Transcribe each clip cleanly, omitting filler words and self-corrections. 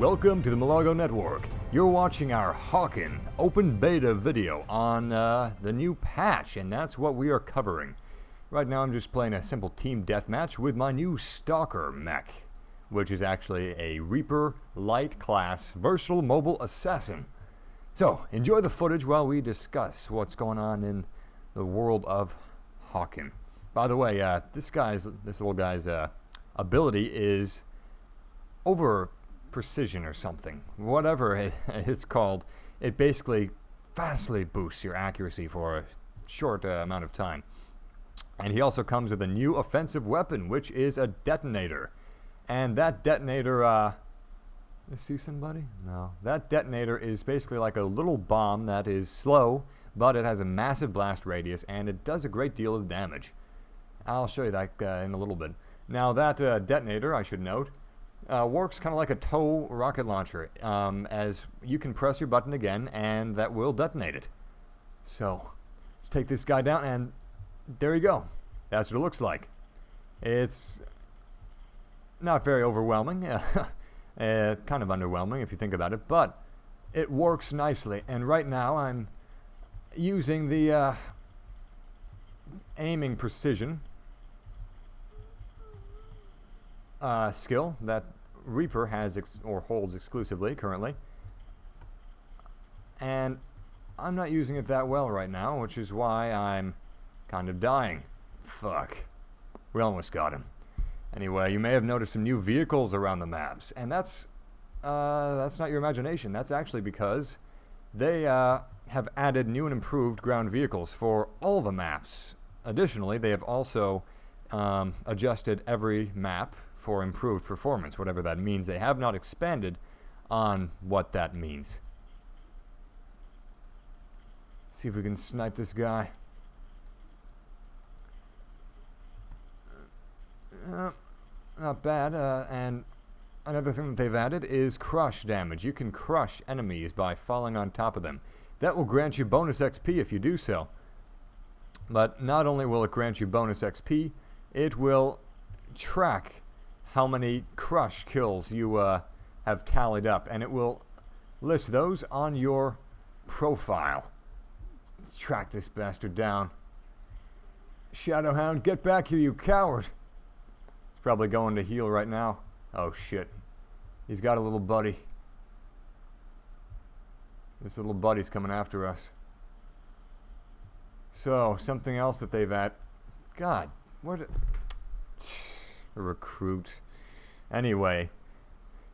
Welcome to the Malago Network. You're watching our HAWKEN open beta video on the new patch, and that's what we are covering. Right now I'm just playing a simple team deathmatch with my new Stalker mech, which is actually a Reaper light class versatile mobile assassin. So enjoy the footage while we discuss what's going on in the world of HAWKEN. By the way, this little guy's ability is over precision or something, whatever it's called. It basically vastly boosts your accuracy for a short amount of time. And he also comes with a new offensive weapon, which is a detonator. And that detonator, you see somebody? No. That detonator is basically like a little bomb that is slow, but it has a massive blast radius, and it does a great deal of damage. I'll show you that in a little bit. Now that detonator, I should note, works kind of like a tow rocket launcher, as you can press your button again and that will detonate it. So let's take this guy down, and there you go. That's what it looks like. It's not very overwhelming, kind of underwhelming if you think about it, but it works nicely. And right now I'm using the aiming precision skill that Reaper has or holds exclusively currently, and I'm not using it that well right now, which is why I'm kind of dying. Fuck, we almost got him. Anyway, you may have noticed some new vehicles around the maps, and that's not your imagination. That's actually because they have added new and improved ground vehicles for all the maps. Additionally, they have also adjusted every map for improved performance, whatever that means. They have not expanded on what that means. Let's see if we can snipe this guy. Not bad. And another thing that they've added is crush damage. You can crush enemies by falling on top of them. That will grant you bonus XP if you do so. But not only will it grant you bonus XP, it will track how many crush kills you have tallied up, and it will list those on your profile. Let's track this bastard down. Shadowhound, get back here, you coward. He's probably going to heal right now. Oh shit. He's got a little buddy. This little buddy's coming after us. So, something else that they've had. God, where did... A recruit. Anyway,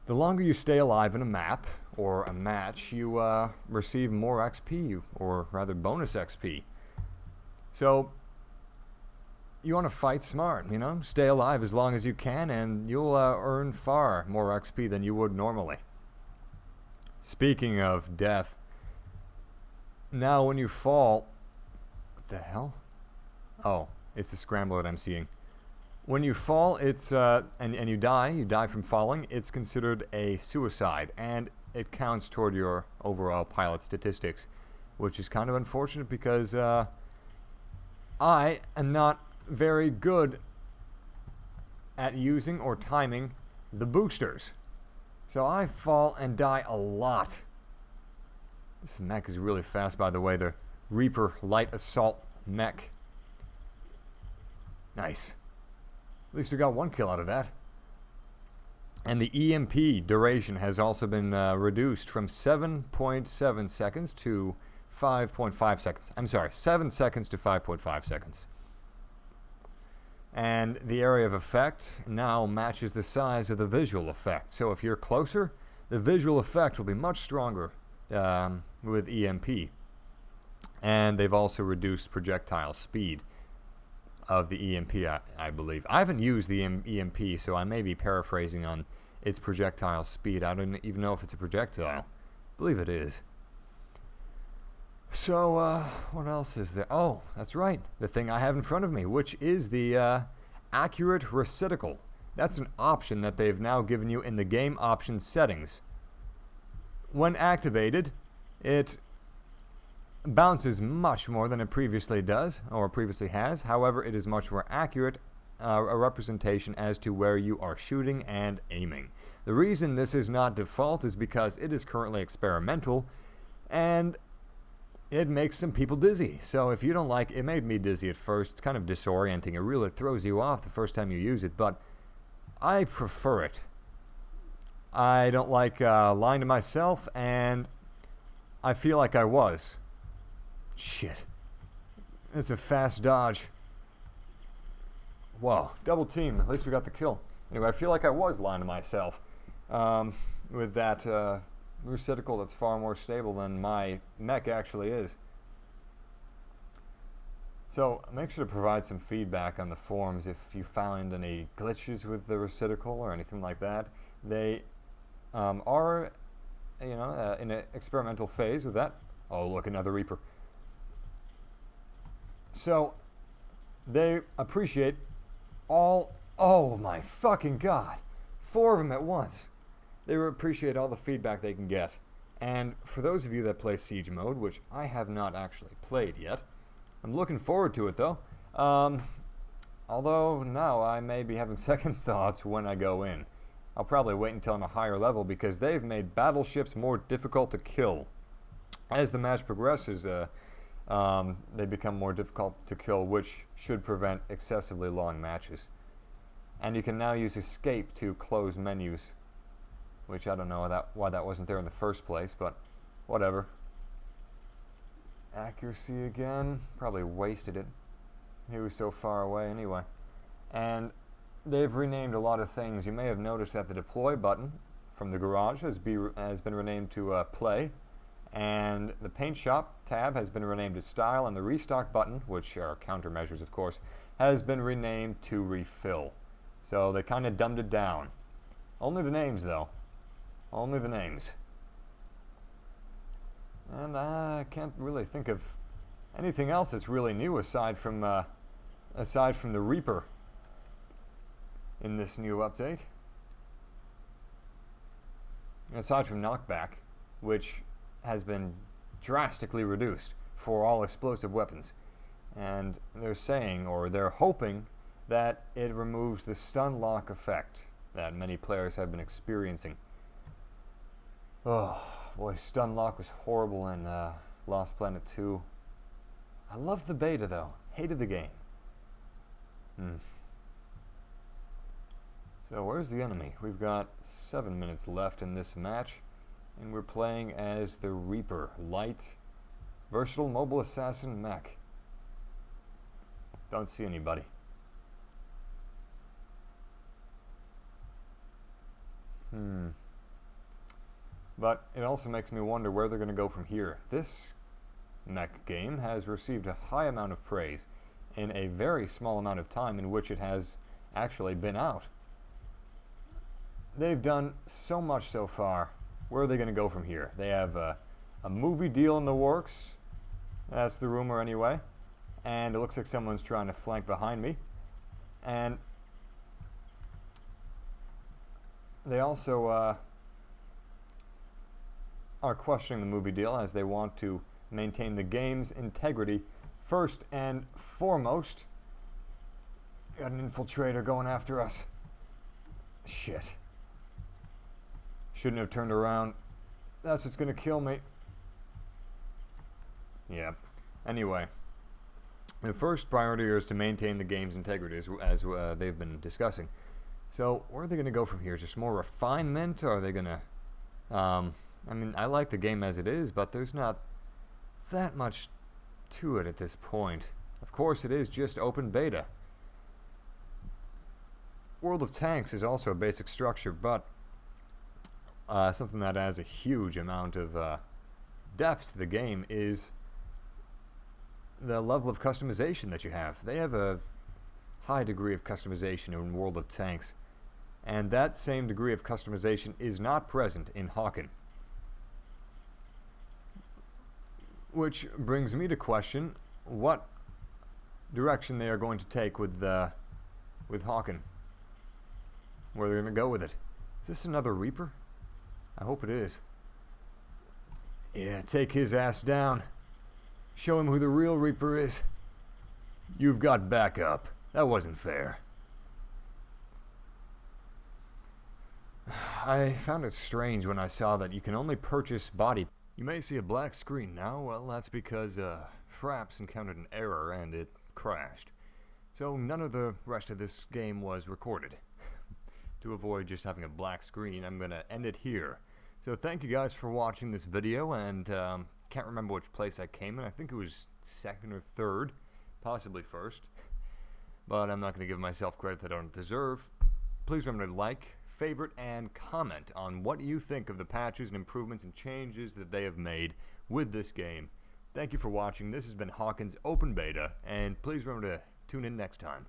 the longer you stay alive in a map or a match, you receive more XP, or rather bonus XP. So you want to fight smart, you know? Stay alive as long as you can, and you'll earn far more XP than you would normally. Speaking of death, now when you fall... What the hell? Oh, it's the scrambler that I'm seeing. When you fall, it's and you die from falling, it's considered a suicide, and it counts toward your overall pilot statistics, which is kind of unfortunate because I am not very good at using or timing the boosters. So I fall and die a lot. This mech is really fast, by the way, the Reaper light assault mech. Nice. At least we got one kill out of that. And the EMP duration has also been reduced from 7.7 seconds to 5.5 seconds. I'm sorry, 7 seconds to 5.5 seconds. And the area of effect now matches the size of the visual effect. So if you're closer, the visual effect will be much stronger with EMP. And they've also reduced projectile speed of the EMP, I believe. I haven't used the EMP, so I may be paraphrasing on its projectile speed. I don't even know if it's a projectile. I believe it is. So, what else is there? Oh, that's right. The thing I have in front of me, which is the accurate reciprocal. That's an option that they've now given you in the game options settings. When activated, it bounces much more than it previously does, or previously has. However, it is much more accurate a representation as to where you are shooting and aiming. The reason this is not default is because it is currently experimental, and it makes some people dizzy. So if you don't like it, made me dizzy at first. It's kind of disorienting. It really throws you off the first time you use it, but I prefer it. I don't like lying to myself, and I feel like I was. Shit. It's a fast dodge. Whoa, double team. At least we got the kill. Anyway, I feel like I was lying to myself with that receptacle that's far more stable than my mech actually is. So make sure to provide some feedback on the forums if you found any glitches with the receptacle or anything like that. They are, in an experimental phase with that. Oh, look, another Reaper. So they appreciate all. Oh my fucking god, 4 of them at once. They appreciate all the feedback they can get. And for those of you that play Siege mode, which I have not actually played yet, I'm looking forward to it though. Although now I may be having second thoughts when I go in. I'll probably wait until I'm a higher level because they've made battleships more difficult to kill. As the match progresses, they become more difficult to kill, which should prevent excessively long matches. And you can now use escape to close menus, which I don't know why that wasn't there in the first place, but whatever. Accuracy again, probably wasted it. He was so far away anyway. And they've renamed a lot of things. You may have noticed that the deploy button from the garage has been renamed to play, and the paint shop tab has been renamed to style, and the restock button, which are countermeasures of course, has been renamed to refill. So they kind of dumbed it down. Only the names though. Only the names. And I can't really think of anything else that's really new aside from the Reaper in this new update. Aside from knockback, which has been drastically reduced for all explosive weapons. And they're saying, or they're hoping, that it removes the stun lock effect that many players have been experiencing. Oh boy, stun lock was horrible in Lost Planet 2. I loved the beta though, hated the game. So where's the enemy? We've got 7 minutes left in this match, and we're playing as the Reaper, light, versatile mobile assassin mech. Don't see anybody. But it also makes me wonder where they're going to go from here. This mech game has received a high amount of praise in a very small amount of time in which it has actually been out. They've done so much so far. Where are they going to go from here? They have a movie deal in the works. That's the rumor anyway. And it looks like someone's trying to flank behind me. And they also are questioning the movie deal as they want to maintain the game's integrity first and foremost. Got an infiltrator going after us. Shit. Shouldn't have turned around. That's what's gonna kill me. Yeah. Anyway, the first priority is to maintain the game's integrity, as they've been discussing. So where are they gonna go from here? Just more refinement? Or are they gonna I mean, I like the game as it is, but there's not that much to it at this point. Of course, it is just open beta. World of Tanks is also a basic structure, but something that adds a huge amount of depth to the game is the level of customization that you have. They have a high degree of customization in World of Tanks, and that same degree of customization is not present in HAWKEN. Which brings me to question what direction they are going to take with HAWKEN. Where they're going to go with it. Is this another Reaper? I hope it is. Yeah, take his ass down. Show him who the real Reaper is. You've got backup. That wasn't fair. I found it strange when I saw that you can only purchase body. You may see a black screen now. Well, that's because Fraps encountered an error and it crashed. So none of the rest of this game was recorded. To avoid just having a black screen, I'm going to end it here. So thank you guys for watching this video, and can't remember which place I came in. I think it was second or third, possibly first. But I'm not going to give myself credit that I don't deserve. Please remember to like, favorite, and comment on what you think of the patches and improvements and changes that they have made with this game. Thank you for watching. This has been Hawkins Open Beta, and please remember to tune in next time.